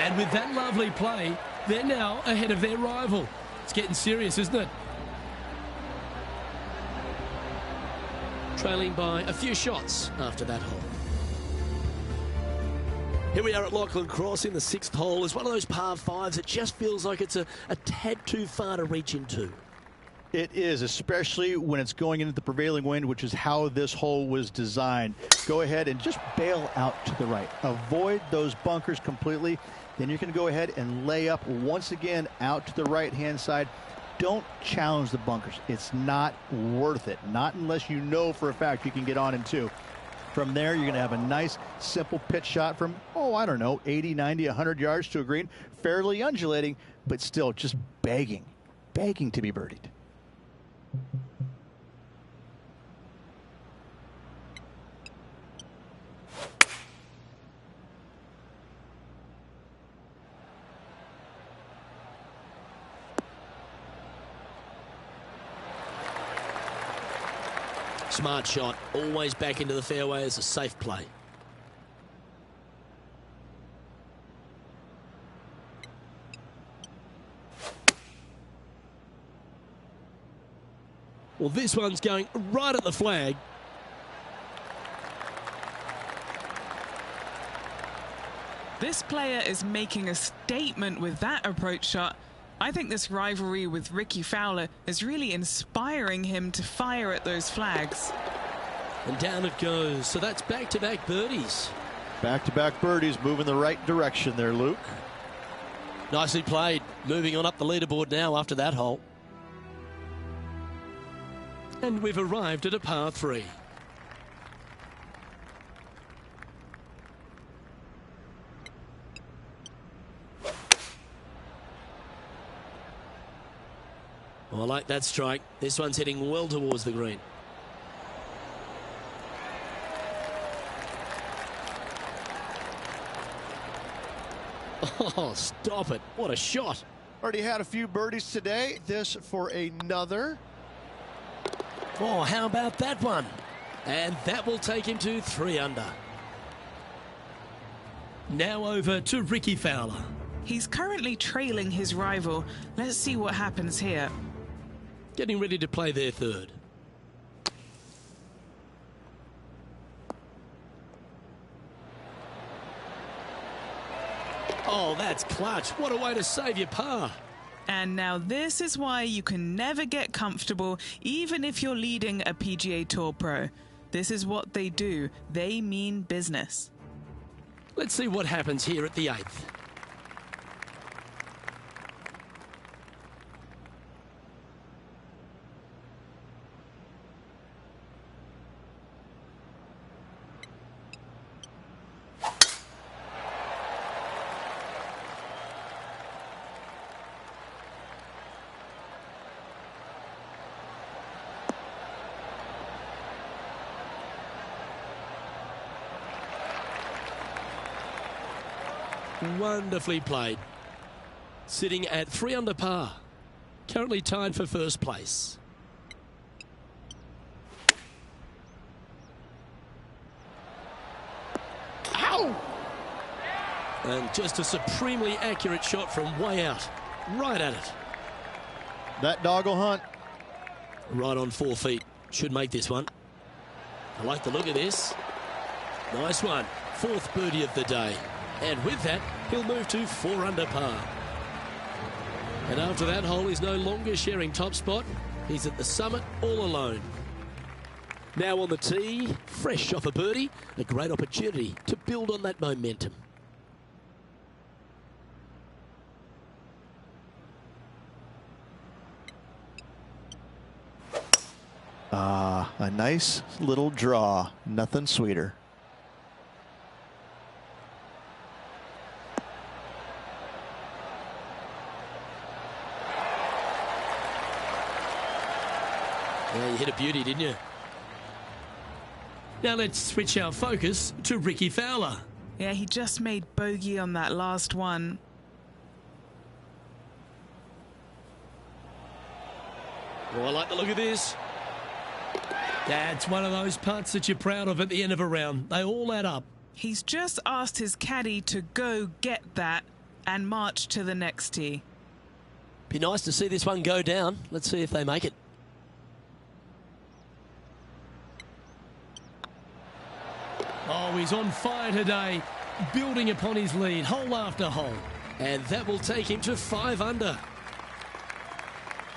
And with that lovely play, they're now ahead of their rival. It's getting serious, isn't it? Trailing by a few shots after that hole. Here we are at Lachlan Crossing. The 6th hole is one of those par 5s that just feels like it's a tad too far to reach into. It is, especially when it's going into the prevailing wind, which is how this hole was designed. Go ahead and just bail out to the right. Avoid those bunkers completely. Then you can go ahead and lay up once again out to the right-hand side. Don't challenge the bunkers. It's not worth it. Not unless you know for a fact you can get on in 2. From there, you're going to have a nice, simple pitch shot from, I don't know, 80, 90, 100 yards to a green. Fairly undulating, but still just begging to be birdied. Smart shot, always back into the fairway as a safe play. Well, this one's going right at the flag. This player is making a statement with that approach shot. I think this rivalry with Ricky Fowler is really inspiring him to fire at those flags. And down it goes. So that's back-to-back birdies. Back-to-back birdies, moving the right direction there, Luke. Nicely played. Moving on up the leaderboard now after that hole. And we've arrived at a par 3. Oh, I like that strike. This one's heading well towards the green. Oh, stop it. What a shot. Already had a few birdies today. This for another. Oh, how about that one? And that will take him to 3 under. Now over to Ricky Fowler. He's currently trailing his rival. Let's see what happens here. Getting ready to play their 3rd. Oh, that's clutch. What a way to save your par. And now this is why you can never get comfortable, even if you're leading a PGA Tour pro. This is what they do. They mean business. Let's see what happens here at the 8th. Wonderfully played. Sitting at 3 under par. Currently tied for first place. Ow! And just a supremely accurate shot from way out. Right at it. That dog will hunt. Right on 4 feet. Should make this one. I like the look of this. Nice one. 4th birdie of the day. And with that, he'll move to 4 under par. And after that hole, he's no longer sharing top spot. He's at the summit all alone. Now on the tee, fresh off a birdie, a great opportunity to build on that momentum. A nice little draw. Nothing sweeter. Well, you hit a beauty, didn't you? Now let's switch our focus to Ricky Fowler. Yeah, he just made bogey on that last one. Oh, I like the look of this. That's one of those putts that you're proud of at the end of a round. They all add up. He's just asked his caddy to go get that. and march to the next tee. Be nice to see this one go down. Let's see if they make it. Oh, he's on fire today, building upon his lead, hole after hole. And that will take him to 5 under.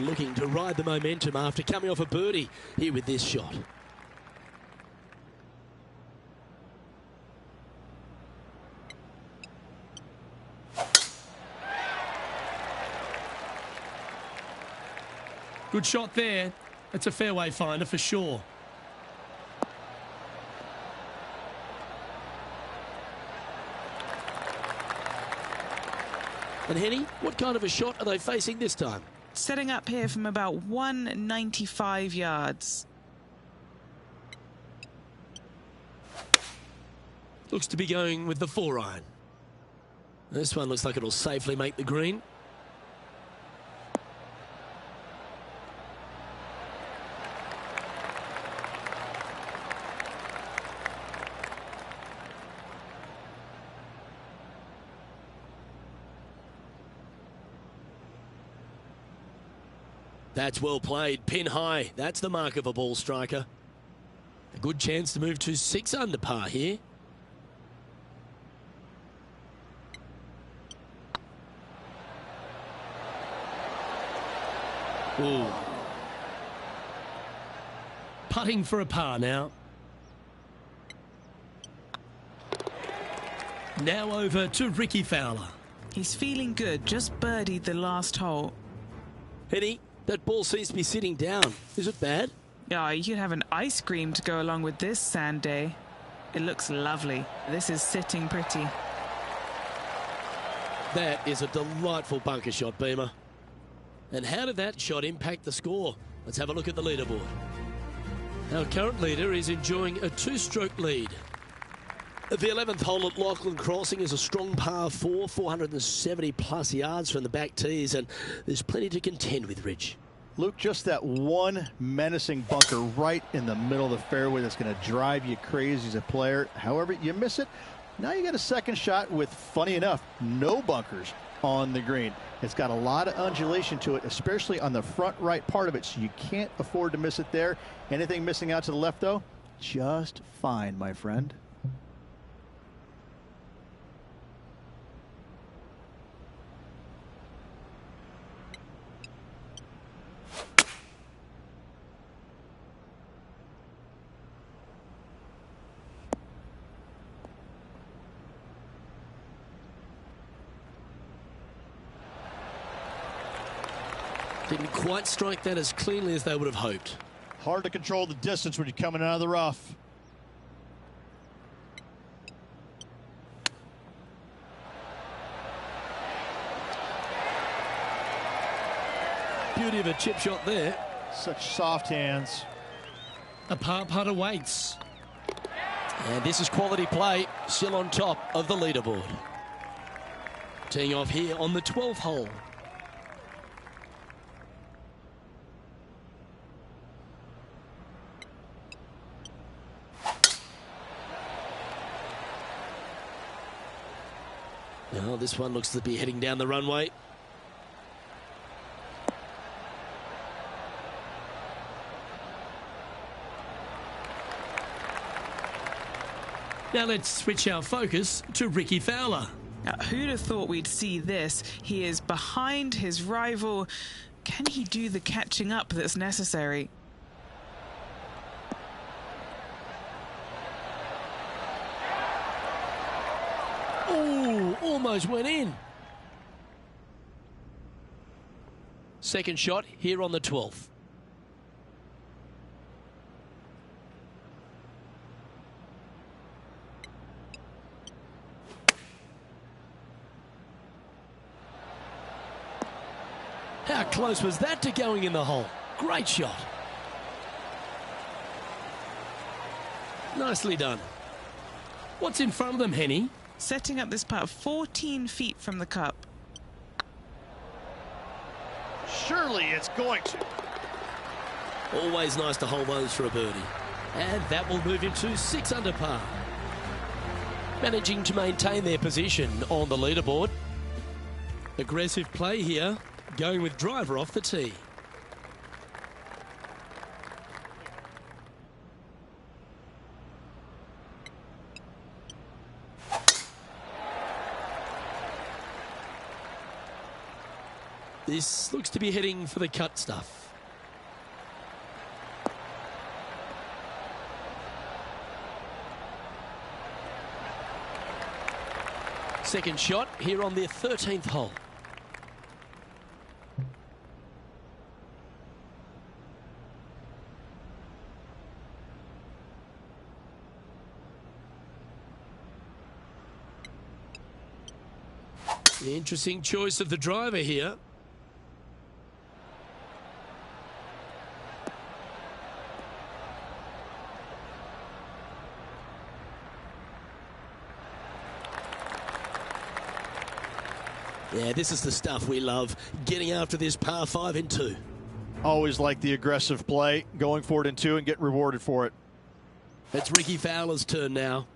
Looking to ride the momentum after coming off a birdie here with this shot. Good shot there. It's a fairway finder for sure. And Henny, what kind of a shot are they facing this time? Setting up here from about 195 yards. Looks to be going with the 4-iron. This one looks like it'll safely make the green. That's well played, pin high. That's the mark of a ball striker. A good chance to move to 6 under par here. Ooh. Putting for a par now. Now over to Ricky Fowler. He's feeling good, just birdied the last hole. Henny, that ball seems to be sitting down. Is it bad? Yeah, you could have an ice cream to go along with this sand day. It looks lovely. This is sitting pretty. That is a delightful bunker shot, Beamer. And how did that shot impact the score? Let's have a look at the leaderboard. Our current leader is enjoying a 2-stroke lead. The 11th hole at Lachlan Crossing is a strong par 4, 470 plus yards from the back tees, and there's plenty to contend with, Rich. Luke, just that one menacing bunker right in the middle of the fairway that's going to drive you crazy as a player. However, you miss it. Now you get a second shot with, funny enough, no bunkers on the green. It's got a lot of undulation to it, especially on the front right part of it, so you can't afford to miss it there. Anything missing out to the left, though, just fine, my friend. Didn't quite strike that as cleanly as they would have hoped. Hard to control the distance when you're coming out of the rough. Beauty of a chip shot there. Such soft hands. A par putt awaits. And this is quality play, still on top of the leaderboard. Teeing off here on the 12th hole. Now this one looks to be heading down the runway. Now let's switch our focus to Ricky Fowler. Now, who'd have thought we'd see this? He is behind his rival. Can he do the catching up that's necessary? Ooh, almost went in. Second shot here on the 12th. How close was that to going in the hole? Great shot. Nicely done. What's in front of them, Henny? Setting up this putt 14 feet from the cup. Surely it's going to. Always nice to hold those for a birdie. And that will move him to 6 under par. Managing to maintain their position on the leaderboard. Aggressive play here, going with driver off the tee. This looks to be heading for the cut stuff. Second shot here on the 13th hole. Interesting choice of the driver here. Yeah, this is the stuff we love, getting after this par 5 in 2. Always like the aggressive play, going for it in 2 and get rewarded for it. It's Ricky Fowler's turn now.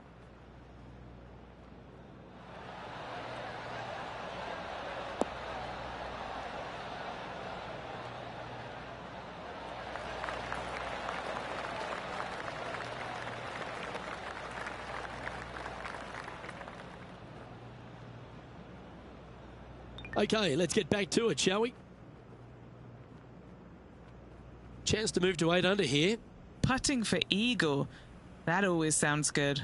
Okay, let's get back to it, shall we? Chance to move to 8 under here. Putting for eagle. That always sounds good.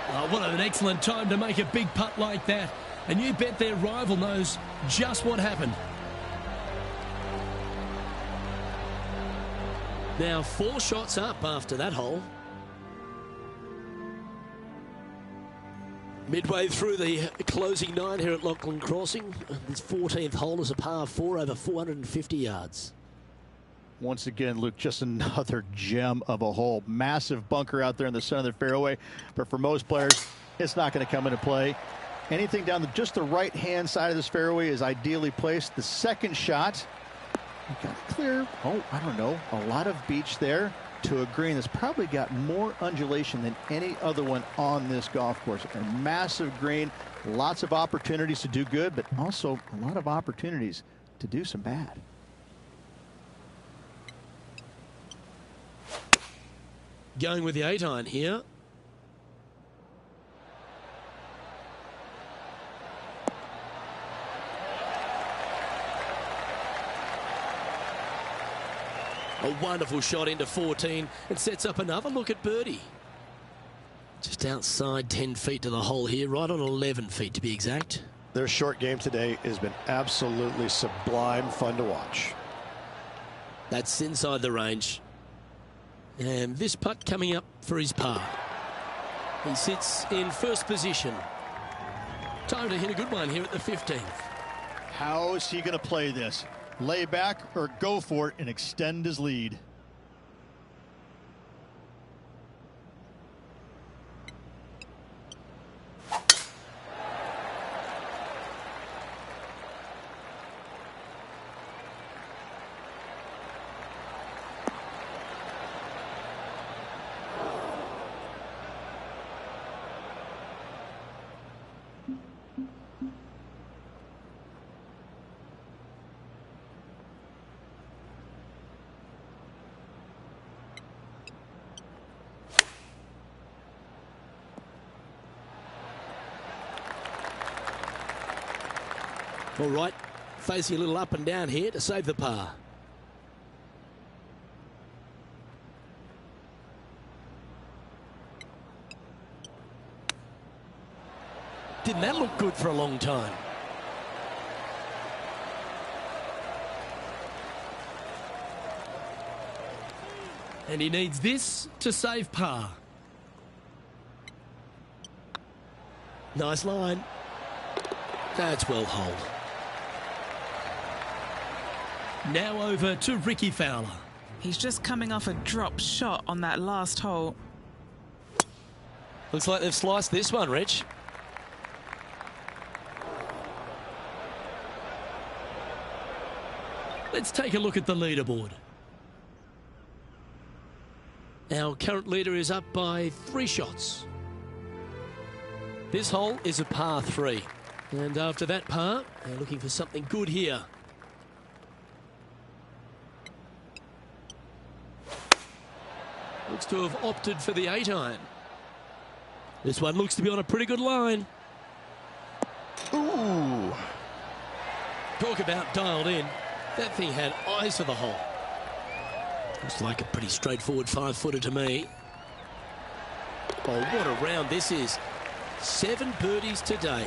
Oh, what an excellent time to make a big putt like that. And you bet their rival knows just what happened. Now 4 shots up after that hole. Midway through the closing 9 here at Lachlan Crossing. This 14th hole is a par 4 over 450 yards. Once again, Luke, just another gem of a hole. Massive bunker out there in the center of the fairway. But for most players, it's not going to come into play. Anything down just the right-hand side of this fairway is ideally placed. The second shot, you got clear, I don't know, a lot of beach there to a green that's probably got more undulation than any other one on this golf course. A massive green, lots of opportunities to do good, but also a lot of opportunities to do some bad. Going with the 8-iron here. A wonderful shot into 14 and sets up another look at birdie. Just outside 10 feet to the hole here, right on 11 feet to be exact. Their short game today has been absolutely sublime fun to watch. That's inside the range. And this putt coming up for his par. He sits in first position. Time to hit a good one here at the 15th. How is he going to play this? Lay back or go for it and extend his lead? All right, facing a little up and down here to save the par. Didn't that look good for a long time? And he needs this to save par. Nice line. That's well holed. Now over to Ricky Fowler. He's just coming off a drop shot on that last hole. Looks like they've sliced this one, Rich. Let's take a look at the leaderboard. Our current leader is up by 3 shots. This hole is a par 3. And after that par, they're looking for something good here. Looks to have opted for the 8-iron. This one looks to be on a pretty good line. Ooh. Talk about dialed in. That thing had eyes for the hole. Looks like a pretty straightforward 5-footer to me. Oh, what a round this is. 7 birdies today.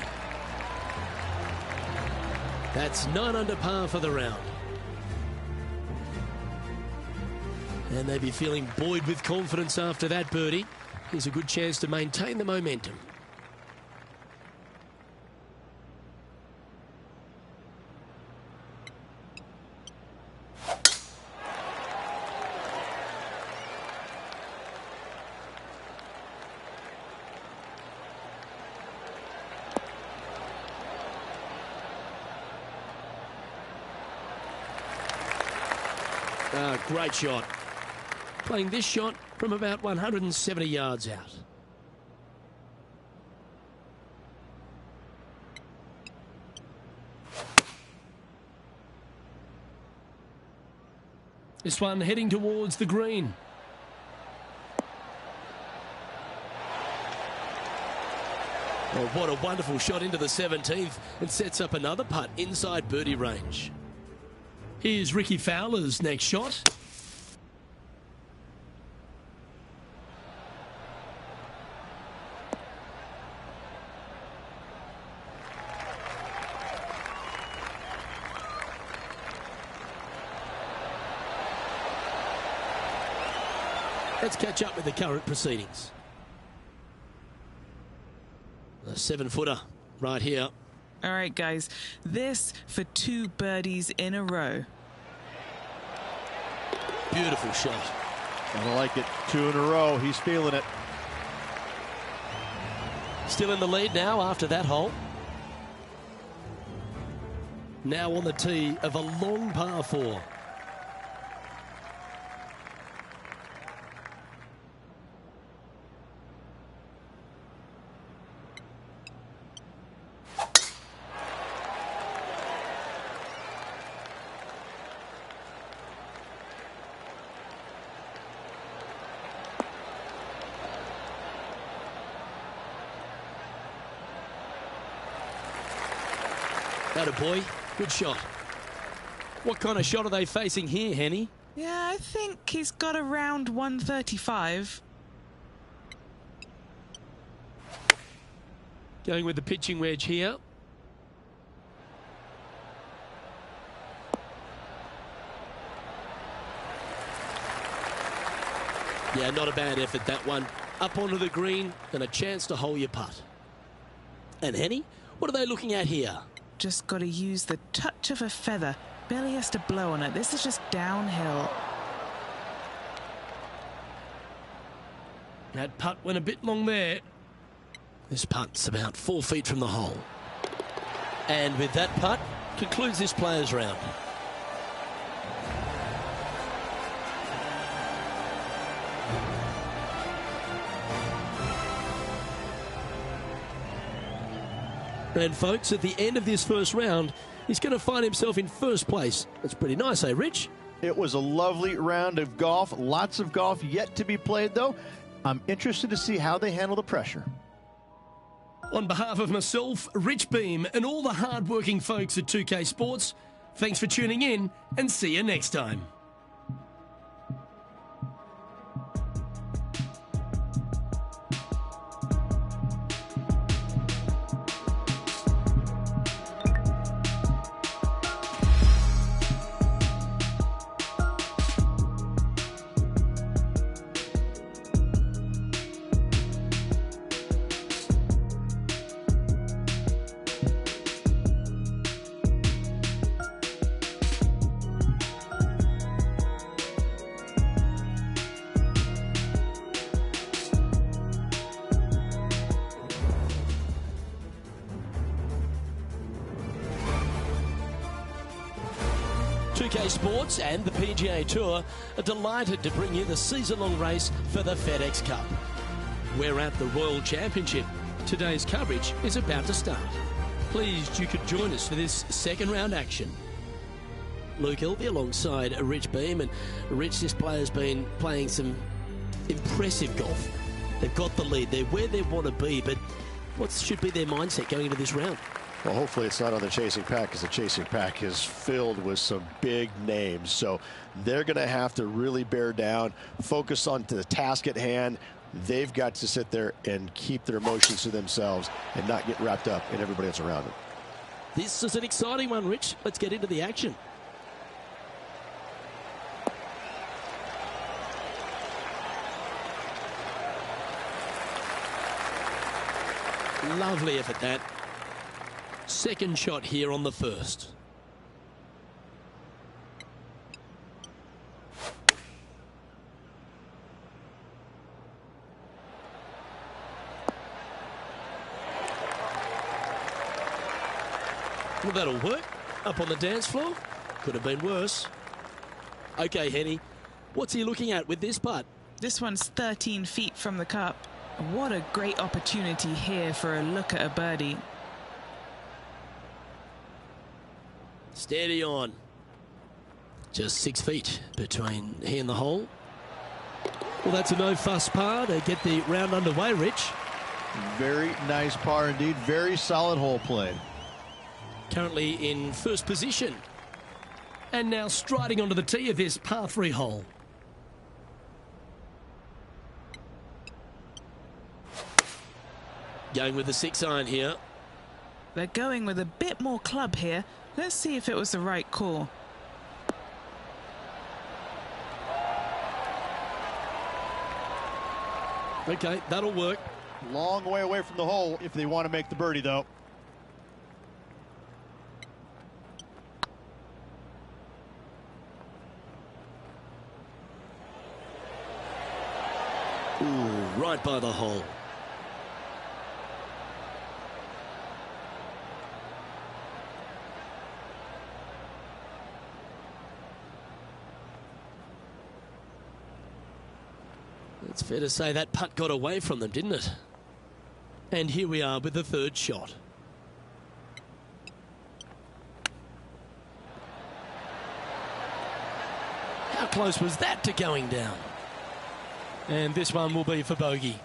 That's 9 under par for the round. And they'd be feeling buoyed with confidence after that birdie. Here's a good chance to maintain the momentum. Great shot. Playing this shot from about 170 yards out. This one heading towards the green. Oh, what a wonderful shot into the 17th and sets up another putt inside birdie range. Here's Ricky Fowler's next shot. Let's catch up with the current proceedings. A 7-footer right here. All right, guys, this for 2 birdies in a row. Beautiful shot. I like it. 2 in a row. He's feeling it. Still in the lead now after that hole. Now on the tee of a long par 4. Atta boy, good shot. What kind of shot are they facing here, Henny? Yeah, I think he's got around 135. Going with the pitching wedge here. Yeah, not a bad effort, that one. Up onto the green and a chance to hole your putt. And Henny, what are they looking at here? Just got to use the touch of a feather. Barely has to blow on it. This is just downhill. That putt went a bit long there. This putt's about 4 feet from the hole. And with that putt, concludes this player's round. And folks, at the end of this first round, he's going to find himself in first place. That's pretty nice, eh, Rich? It was a lovely round of golf. Lots of golf yet to be played, though. I'm interested to see how they handle the pressure. On behalf of myself, Rich Beam, and all the hard-working folks at 2K Sports, thanks for tuning in, and see you next time. 2K Sports and the PGA Tour are delighted to bring you the season-long race for the FedEx Cup. We're at the Royal Championship. Today's coverage is about to start. Pleased you could join us for this second round action. Luke Hilvey alongside Rich Beam, and Rich, this player's been playing some impressive golf. They've got the lead, they're where they want to be, but what should be their mindset going into this round? Well, hopefully it's not on the chasing pack, because the chasing pack is filled with some big names. So they're going to have to really bear down, focus on the task at hand. They've got to sit there and keep their emotions to themselves and not get wrapped up in everybody else around them. This is an exciting one, Rich. Let's get into the action. Lovely effort, that. Second shot here on the first. Well, that'll work. Up on the dance floor. Could have been worse. Okay, Henny. What's he looking at with this putt? This one's 13 feet from the cup. What a great opportunity here for a look at a birdie. Steady on. Just 6 feet between he and the hole. Well, that's a no-fuss par to get the round underway, Rich. Very nice par indeed. Very solid hole play. Currently in first position. And now striding onto the tee of this par 3 hole. Going with the 6-iron here. They're going with a bit more club here. Let's see if it was the right call. Okay, that'll work. Long way away from the hole if they want to make the birdie, though. Ooh, right by the hole. It's fair to say that putt got away from them, didn't it? And here we are with the third shot. How close was that to going down? And this one will be for bogey.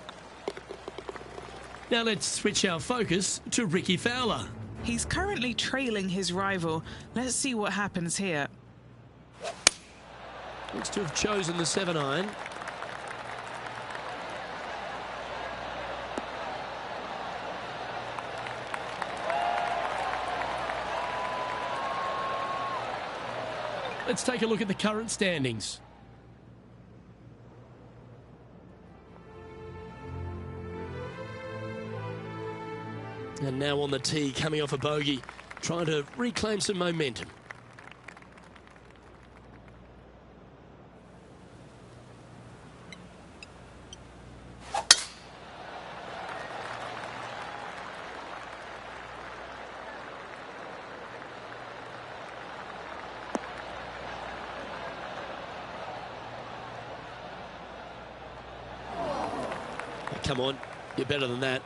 Now let's switch our focus to Ricky Fowler. He's currently trailing his rival. Let's see what happens here. Looks to have chosen the 7-iron. Let's take a look at the current standings. And now on the tee, coming off a bogey, trying to reclaim some momentum. Come on, you're better than that.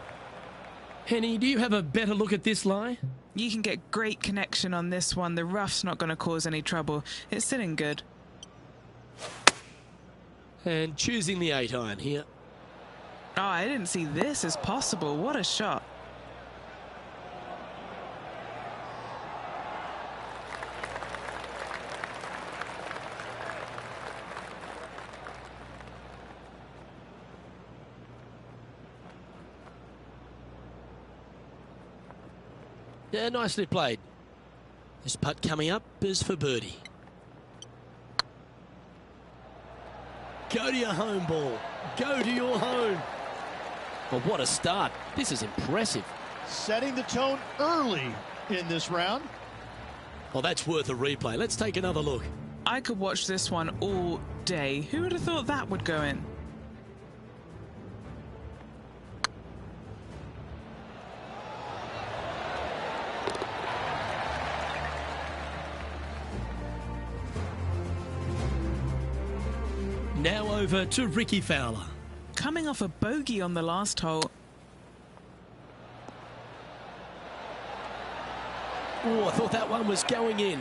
Henny, do you have a better look at this lie? You can get great connection on this one. The rough's not going to cause any trouble. It's sitting good. And choosing the 8-iron here. Oh, I didn't see this as possible. What a shot. Yeah, nicely played. This putt coming up is for birdie. Go to your home, ball. Go to your home. Well, what a start. This is impressive. Setting the tone early in this round. Well, that's worth a replay. Let's take another look. I could watch this one all day. Who would have thought that would go in? Now over to Ricky Fowler. Coming off a bogey on the last hole. Oh, I thought that one was going in.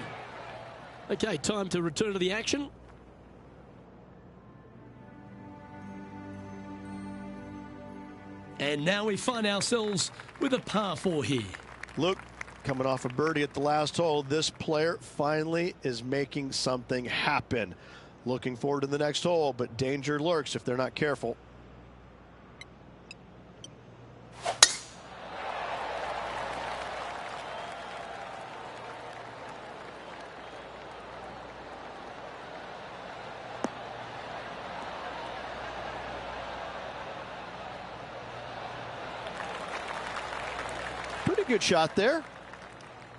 Okay, time to return to the action. And now we find ourselves with a par 4 here. Look, coming off a birdie at the last hole, this player finally is making something happen. Looking forward to the next hole, but danger lurks if they're not careful. Pretty good shot there.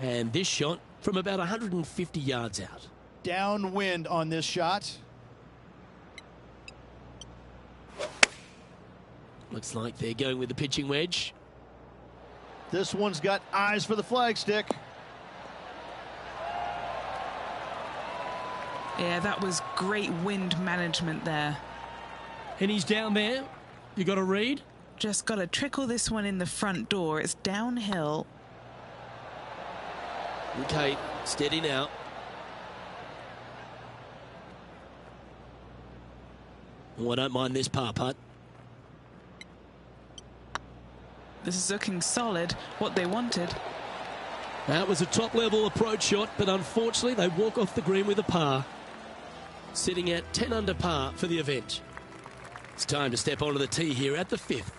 And this shot from about 150 yards out. Downwind on this shot. Looks like they're going with the pitching wedge. This one's got eyes for the flagstick. Yeah, that was great wind management there. And he's down there. You got to read. Just got to trickle this one in the front door. It's downhill. Okay, steady now. Oh, I don't mind this par putt. This is looking solid, what they wanted. That was a top-level approach shot, but unfortunately they walk off the green with a par. Sitting at 10 under par for the event. It's time to step onto the tee here at the 5th.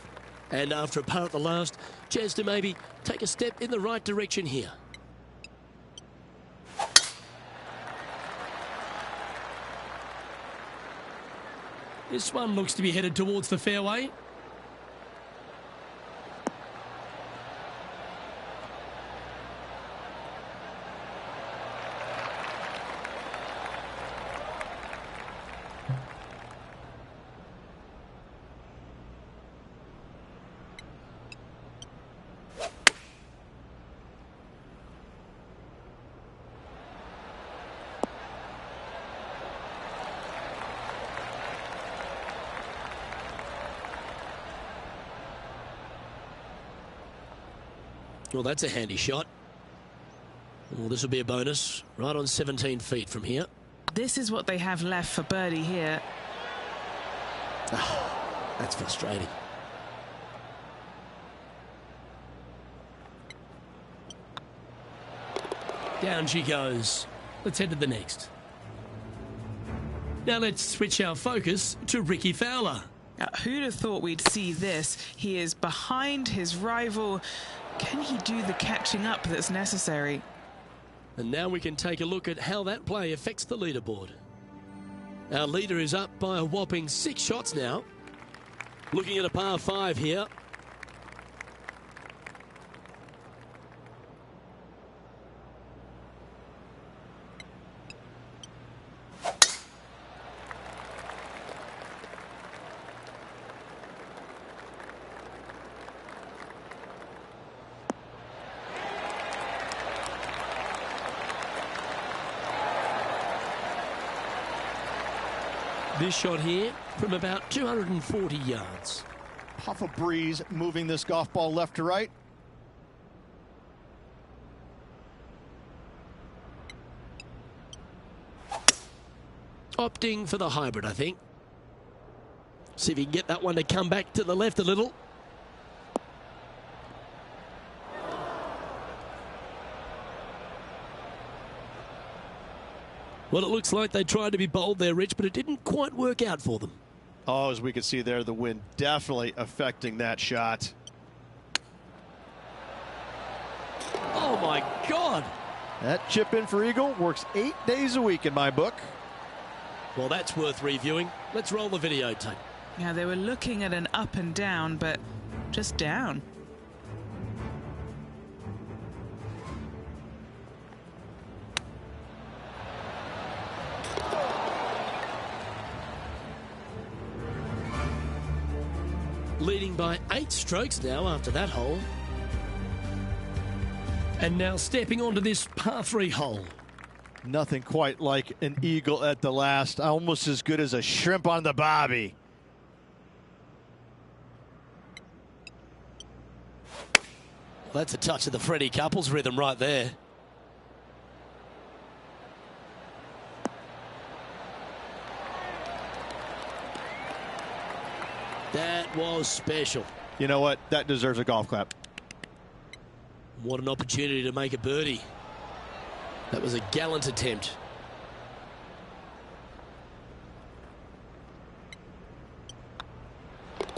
And after a par at the last, chance to maybe take a step in the right direction here. This one looks to be headed towards the fairway. Well, that's a handy shot. Well, this will be a bonus. Right on 17 feet from here. This is what they have left for birdie here. Oh, that's frustrating. Down she goes. Let's head to the next. Now let's switch our focus to Ricky Fowler. Who'd have thought we'd see this? He is behind his rival. Can he do the catching up that's necessary? And now we can take a look at how that play affects the leaderboard. Our leader is up by a whopping 6 shots now. Looking at a par 5 here. This shot here from about 240 yards. Puff of breeze moving this golf ball left to right. Opting for the hybrid, I think. See if he can get that one to come back to the left a little. Well, it looks like they tried to be bold there, Rich, but it didn't quite work out for them. Oh, as we can see there, the wind definitely affecting that shot. Oh, my God. That chip in for eagle works 8 days a week in my book. Well, that's worth reviewing. Let's roll the videotape. Yeah, they were looking at an up and down, but just down. Leading by 8 strokes now after that hole. And now stepping onto this par 3 hole. Nothing quite like an eagle at the last. Almost as good as a shrimp on the bobby. That's a touch of the Freddie Couples rhythm right there. That was special. You know what? That deserves a golf clap. What an opportunity to make a birdie. That was a gallant attempt.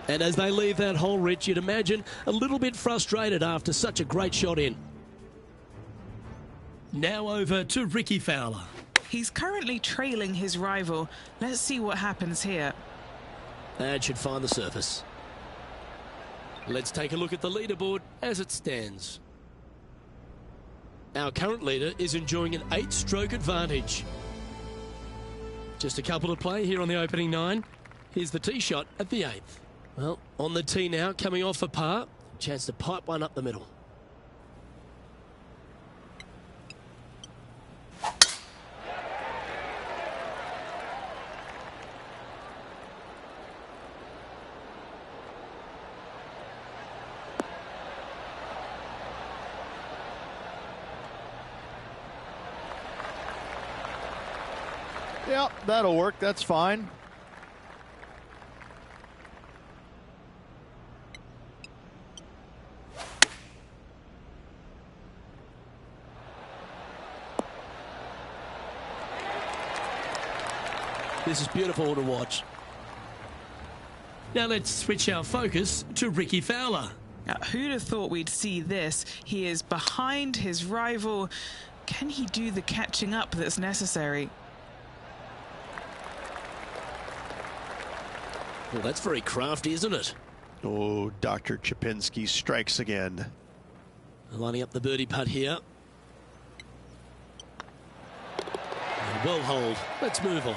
And as they leave that hole, Rich, you'd imagine a little bit frustrated after such a great shot in. Now over to Ricky Fowler. He's currently trailing his rival. Let's see what happens here. That should find the surface. Let's take a look at the leaderboard as it stands. Our current leader is enjoying an 8-stroke advantage. Just a couple to play here on the opening 9. Here's the tee shot at the 8th. Well, on the tee now, coming off for par. Chance to pipe one up the middle. Yep, that'll work. That's fine. This is beautiful to watch. Now let's switch our focus to Ricky Fowler. Now, who'd have thought we'd see this? He is behind his rival. Can he do the catching up that's necessary? Well, that's very crafty, isn't it? Oh, Dr. Chapinski strikes again. Lining up the birdie putt here. Well hold. Let's move on.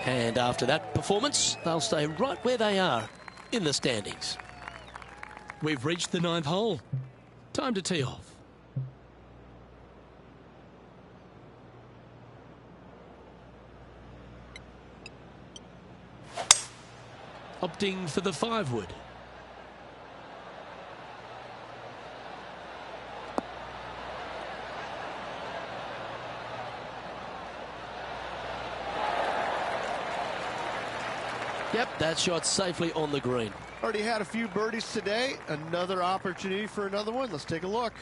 And after that performance, they'll stay right where they are in the standings. We've reached the 9th hole. Time to tee off. Opting for the 5-wood. Yep, that shot's safely on the green. Already had a few birdies today. Another opportunity for another one. Let's take a look.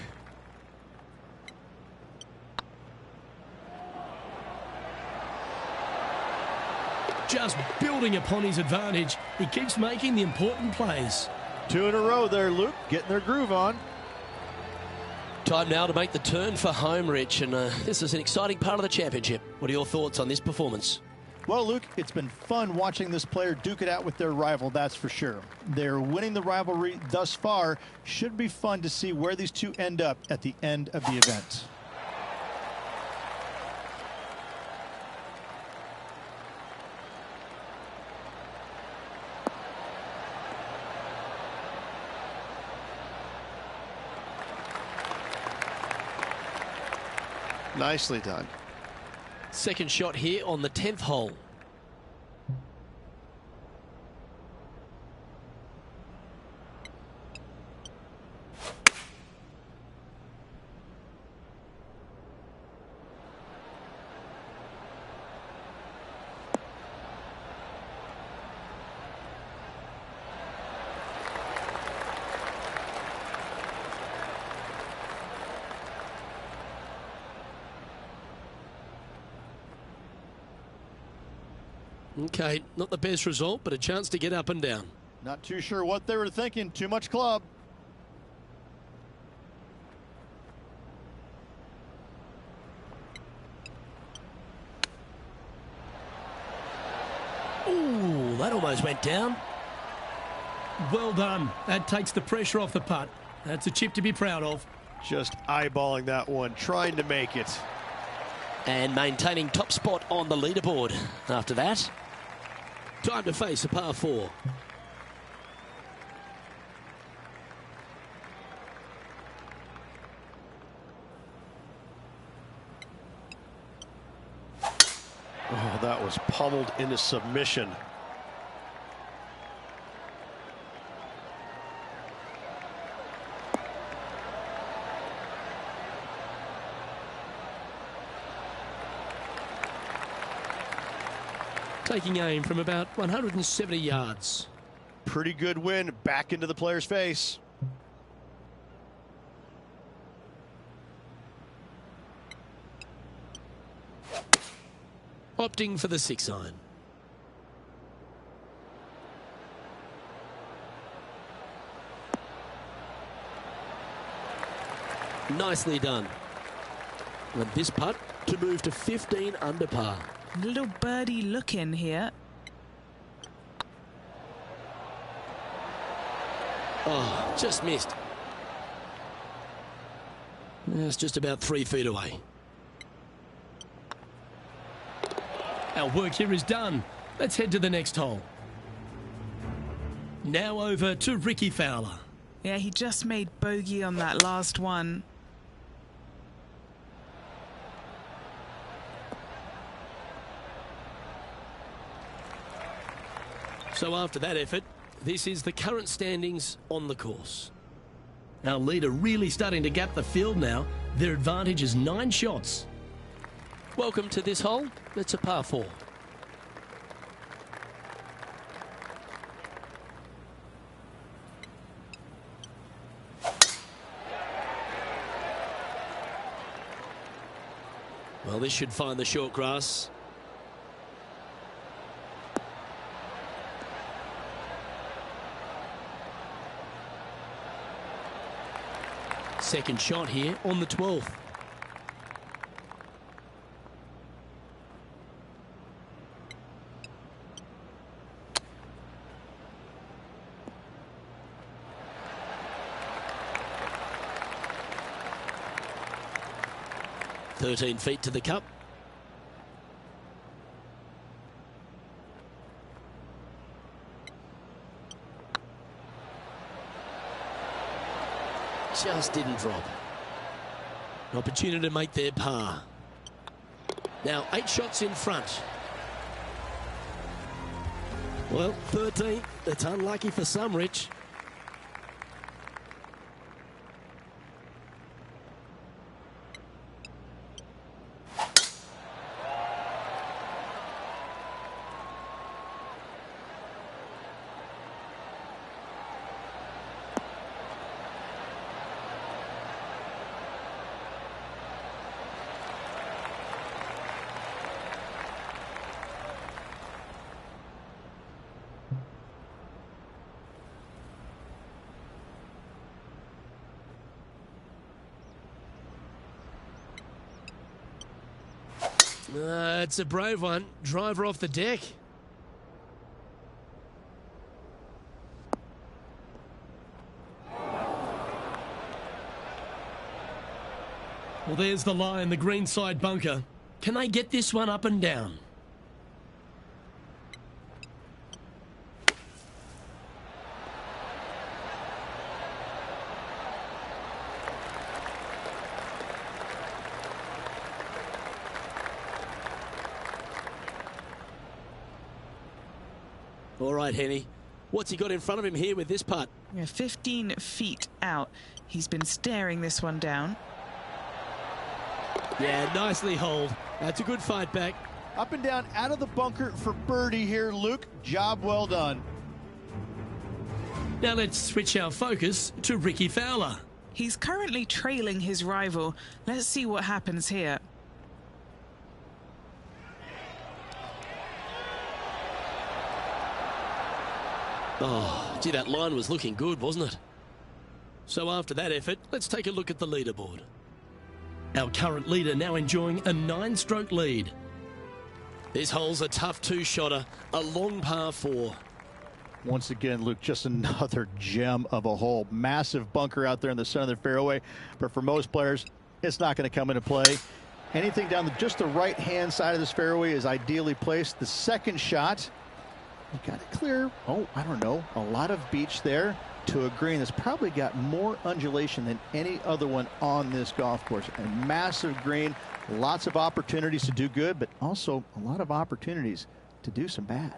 Just building upon his advantage. He keeps making the important plays. 2 in a row there, Luke. Getting their groove on. Time now to make the turn for home, Rich, and this is an exciting part of the championship. What are your thoughts on this performance? Well, Luke, it's been fun watching this player duke it out with their rival, that's for sure. They're winning the rivalry thus far. Should be fun to see where these two end up at the end of the event. Nicely done. Second shot here on the 10th hole. Okay, not the best result, but a chance to get up and down. Not too sure what they were thinking. Too much club. Ooh, that almost went down. Well done. That takes the pressure off the putt. That's a chip to be proud of. Just eyeballing that one, trying to make it. And maintaining top spot on the leaderboard. After that, time to face a par 4. that was pummeled into submission. Taking aim from about 170 yards. Pretty good win back into the player's face. Opting for the 6-iron. Nicely done. And this putt to move to 15 under par. Little birdie look in here. Oh, just missed. It's just about 3 feet away. Our work here is done. Let's head to the next hole. Now over to Ricky Fowler. Yeah, he just made bogey on that last one. So after that effort, this is the current standings on the course. Our leader really starting to gap the field now. Their advantage is 9 shots. Welcome to this hole. It's a par 4. Well, this should find the short grass. Second shot here on the 12th. "13 feet to the cup." Just didn't drop. An opportunity to make their par. Now 8 shots in front. Well, 13. It's unlucky for some, Rich. It's a brave one. Driver off the deck. Well, there's the line, the green side bunker. Can they get this one up and down? All right, Henny. What's he got in front of him here with this putt? Yeah, 15 feet out. He's been staring this one down. Yeah, nicely holed. That's a good fight back. Up and down out of the bunker for birdie here, Luke. Job well done. Now let's switch our focus to Ricky Fowler. He's currently trailing his rival. Let's see what happens here. Oh, gee, that line was looking good, wasn't it? So after that effort, let's take a look at the leaderboard. Our current leader now enjoying a 9-stroke lead. This hole's a tough 2-shotter, a long par 4. Once again, Luke, just another gem of a hole. Massive bunker out there in the center of the fairway, but for most players, it's not going to come into play. Anything down just the right-hand side of this fairway is ideally placed. The second shot, you got to clear, I don't know, a lot of beach there. to a green that's probably got more undulation than any other one on this golf course. A massive green, lots of opportunities to do good, but also a lot of opportunities to do some bad.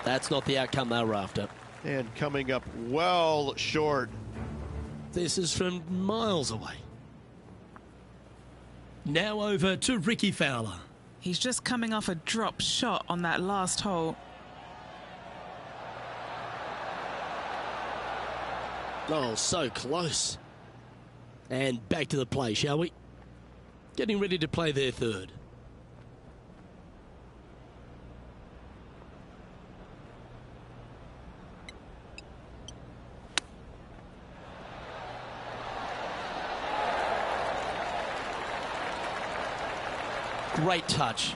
That's not the outcome they were after. And coming up well short. This is from miles away. Now over to Ricky Fowler. He's just coming off a drop shot on that last hole. Oh, so close. And back to the play, shall we? Getting ready to play their third. Great touch.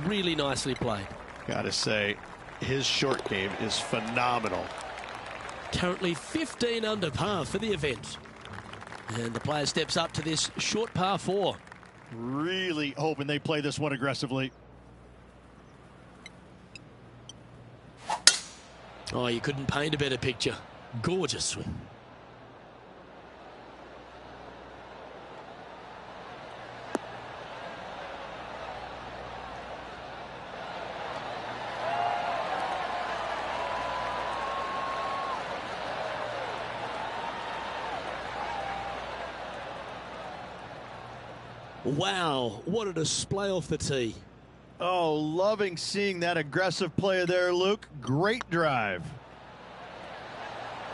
Really nicely played. Gotta say, his short game is phenomenal. Currently 15 under par for the event. And the player steps up to this short par 4. Really hoping they play this one aggressively. Oh, you couldn't paint a better picture. Gorgeous swing. Wow, what a display off the tee. Oh, loving seeing that aggressive play there, Luke. Great drive.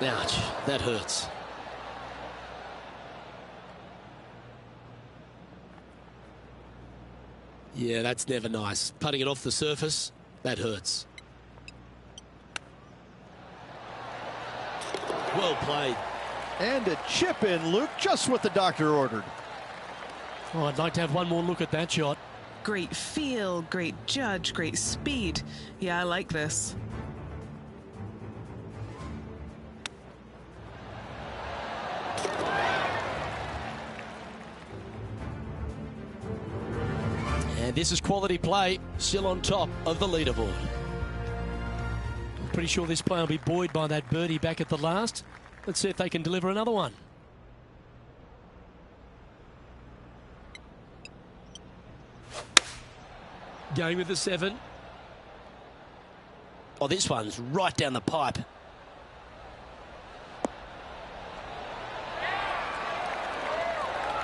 Ouch, that hurts. Yeah, that's never nice. Putting it off the surface, that hurts. Well played. And a chip in, Luke, just what the doctor ordered. Oh, I'd like to have one more look at that shot. Great feel, great judge, great speed. Yeah, I like this. And this is quality play, still on top of the leaderboard. I'm pretty sure this player will be buoyed by that birdie back at the last. Let's see if they can deliver another one. Going with the 7. Oh, this one's right down the pipe.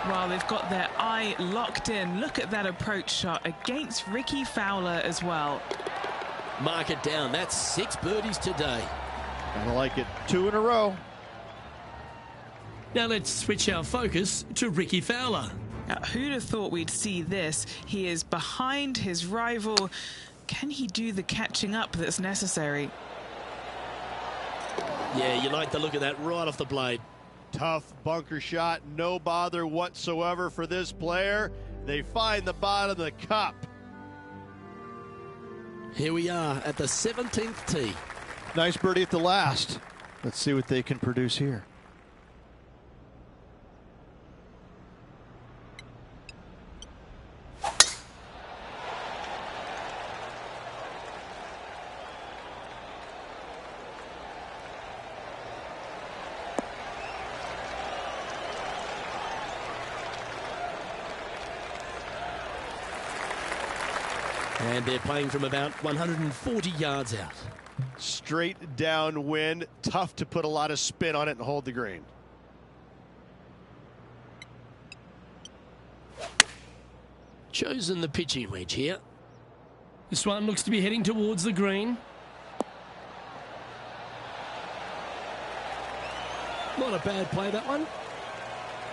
Well, they've got their eye locked in. Look at that approach shot against Ricky Fowler as well. Mark it down. That's 6 birdies today. I like it. 2 in a row. Now let's switch our focus to Ricky Fowler. Now, who'd have thought we'd see this? He is behind his rival. Can he do the catching up that's necessary? Yeah, you like the look of that right off the blade. Tough bunker shot, no bother whatsoever for this player. They find the bottom of the cup. Here we are at the 17th tee. Nice birdie at the last. Let's see what they can produce here. And they're playing from about 140 yards out. Straight downwind, tough to put a lot of spin on it and hold the green. Chosen the pitching wedge here. This one looks to be heading towards the green. Not a bad play, that one.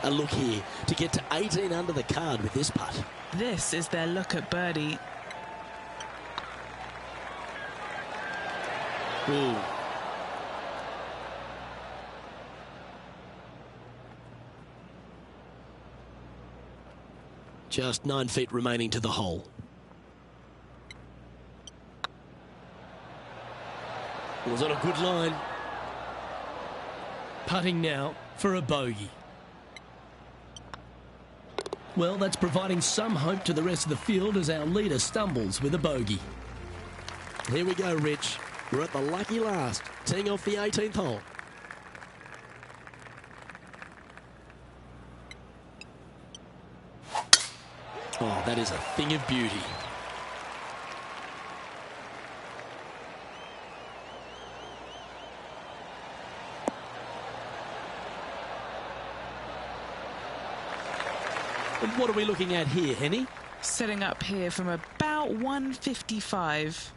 A look here to get to 18 under the card with this putt. This is their look at birdie. Ooh. Just 9 feet remaining to the hole. Was on a good line. Putting now for a bogey. Well, that's providing some hope to the rest of the field as our leader stumbles with a bogey. Here we go, Rich. We're at the lucky last, teeing off the 18th hole. Oh, that is a thing of beauty. And what are we looking at here, Henny? Setting up here from about 155.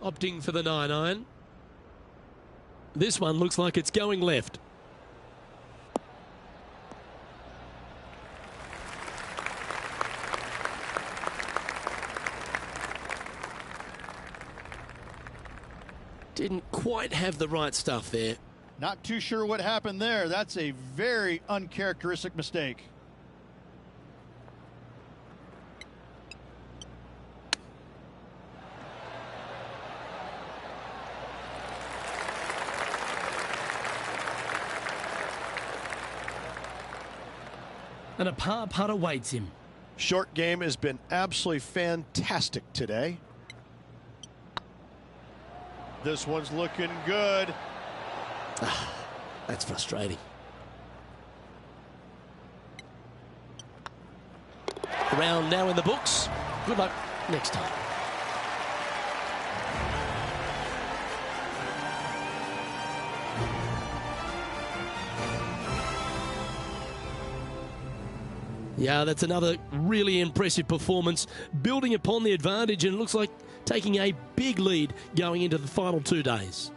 Opting for the 9-iron. This one looks like it's going left. Didn't quite have the right stuff there. Not too sure what happened there. That's a very uncharacteristic mistake. And a par putt awaits him. Short game has been absolutely fantastic today. This one's looking good. That's frustrating. Round now in the books. Good luck next time. Yeah, that's another really impressive performance, building upon the advantage, and it looks like taking a big lead going into the final 2 days.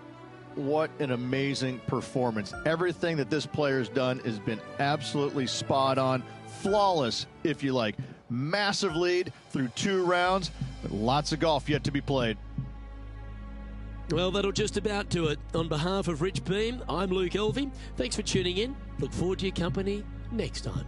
What an amazing performance. Everything that this player has done has been absolutely spot on, flawless, if you like. Massive lead through 2 rounds, but lots of golf yet to be played. Well, that'll just about do it. On behalf of Rich Beam, I'm Luke Elvey. Thanks for tuning in. Look forward to your company next time.